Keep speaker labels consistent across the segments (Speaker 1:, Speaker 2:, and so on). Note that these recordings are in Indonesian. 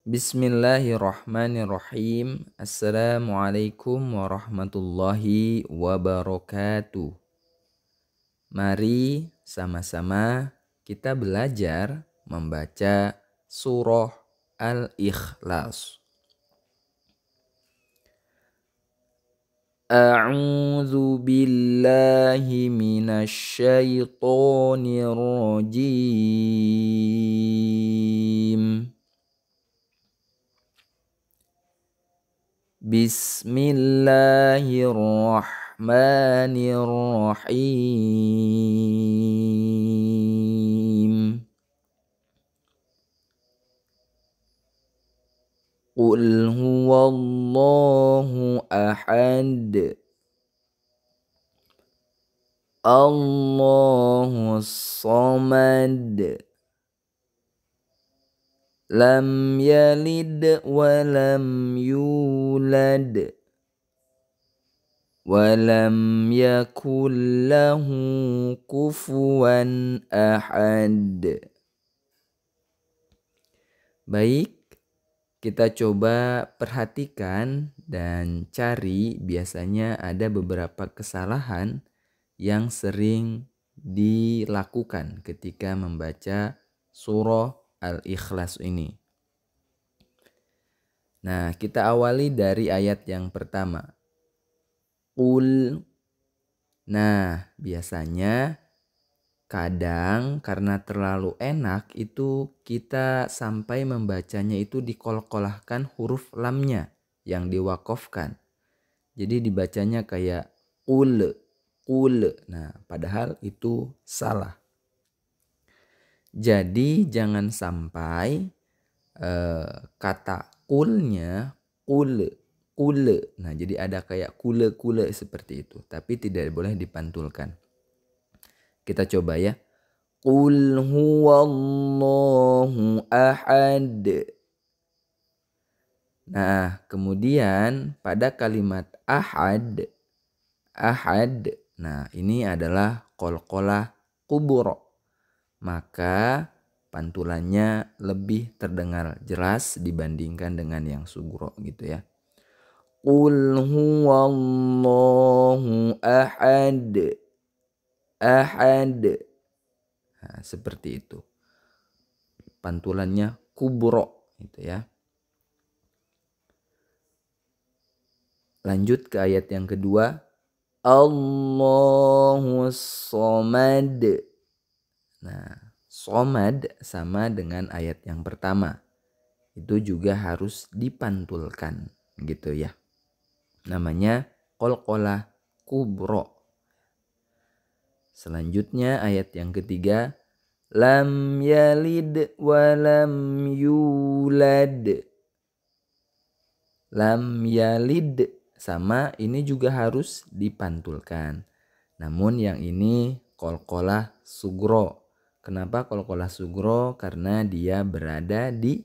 Speaker 1: Bismillahirrahmanirrahim. Assalamualaikum warahmatullahi wabarakatuh. Mari sama-sama kita belajar membaca surah Al-Ikhlas. A'udzu billahi minasyaitonir rajim. Bismillahirrahmanirrahim. Qul huwallahu ahad. Allahus samad. Lam yalid wa lam yulad wa lam yakul lahu kufuwan ahad. Baik, kita coba perhatikan dan cari, biasanya ada beberapa kesalahan yang sering dilakukan ketika membaca surah Al-Ikhlas ini. Nah, kita awali dari ayat yang pertama. Qul. Nah, biasanya kadang karena terlalu enak itu kita sampai membacanya itu dikolkolahkan huruf lamnya yang diwakofkan. Jadi dibacanya kayak qul, qul. Nah, padahal itu salah. Jadi jangan sampai kata kulnya kule. Nah, jadi ada kayak kule seperti itu, tapi tidak boleh dipantulkan. Kita coba ya. Qul huwallahu ahad. Nah, kemudian pada kalimat ahad. Nah, ini adalah qalqalah kubro. Maka pantulannya lebih terdengar jelas dibandingkan dengan yang sugro gitu ya. Qul huwallahu ahad. Nah, seperti itu. Pantulannya kubro gitu ya. Lanjut ke ayat yang kedua. Allahus samad. Nah, somad sama dengan ayat yang pertama. Itu juga harus dipantulkan gitu ya. Namanya qalqalah kubro. Selanjutnya ayat yang ketiga. Lam yalid wa lam yulad. Lam yalid sama ini juga harus dipantulkan. Namun yang ini qalqalah sugro. Kenapa qalqalah sugro? Karena dia berada di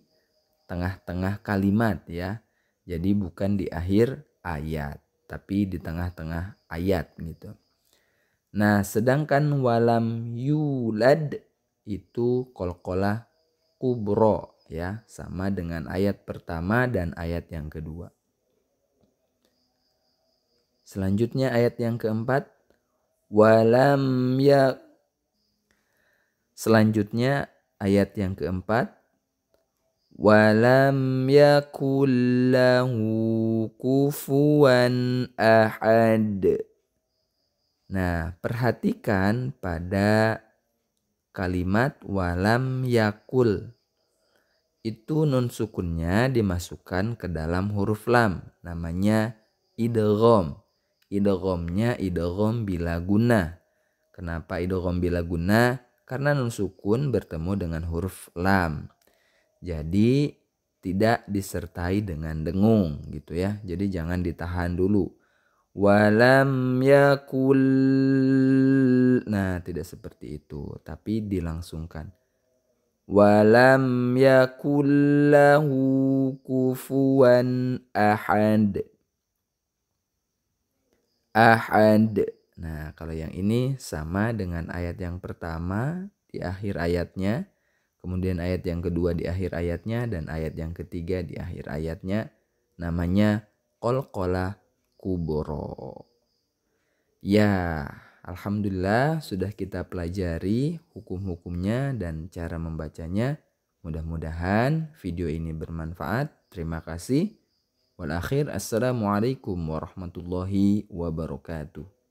Speaker 1: tengah-tengah kalimat ya. Jadi bukan di akhir ayat, tapi di tengah-tengah ayat gitu. Nah, sedangkan walam yulad itu qalqalah kubro ya, sama dengan ayat pertama dan ayat yang kedua. Selanjutnya ayat yang keempat. Selanjutnya ayat yang keempat. Walam yakul lahu kufuwan ahad. Nah, perhatikan pada kalimat walam yakul. Itu nun sukunnya dimasukkan ke dalam huruf lam. Namanya idgham. Idghamnya idgham bila guna. Kenapa idgham bila guna? Karena nun sukun bertemu dengan huruf lam. Jadi tidak disertai dengan dengung gitu ya. Jadi jangan ditahan dulu. Walam yakul. Nah, tidak seperti itu, tapi dilangsungkan. Walam yakul lahu kufuwan ahad. Nah, kalau yang ini sama dengan ayat yang pertama di akhir ayatnya. Kemudian ayat yang kedua di akhir ayatnya dan ayat yang ketiga di akhir ayatnya namanya qalqalah kubro. Ya, alhamdulillah sudah kita pelajari hukum-hukumnya dan cara membacanya. Mudah-mudahan video ini bermanfaat. Terima kasih. Wal akhir, assalamualaikum warahmatullahi wabarakatuh.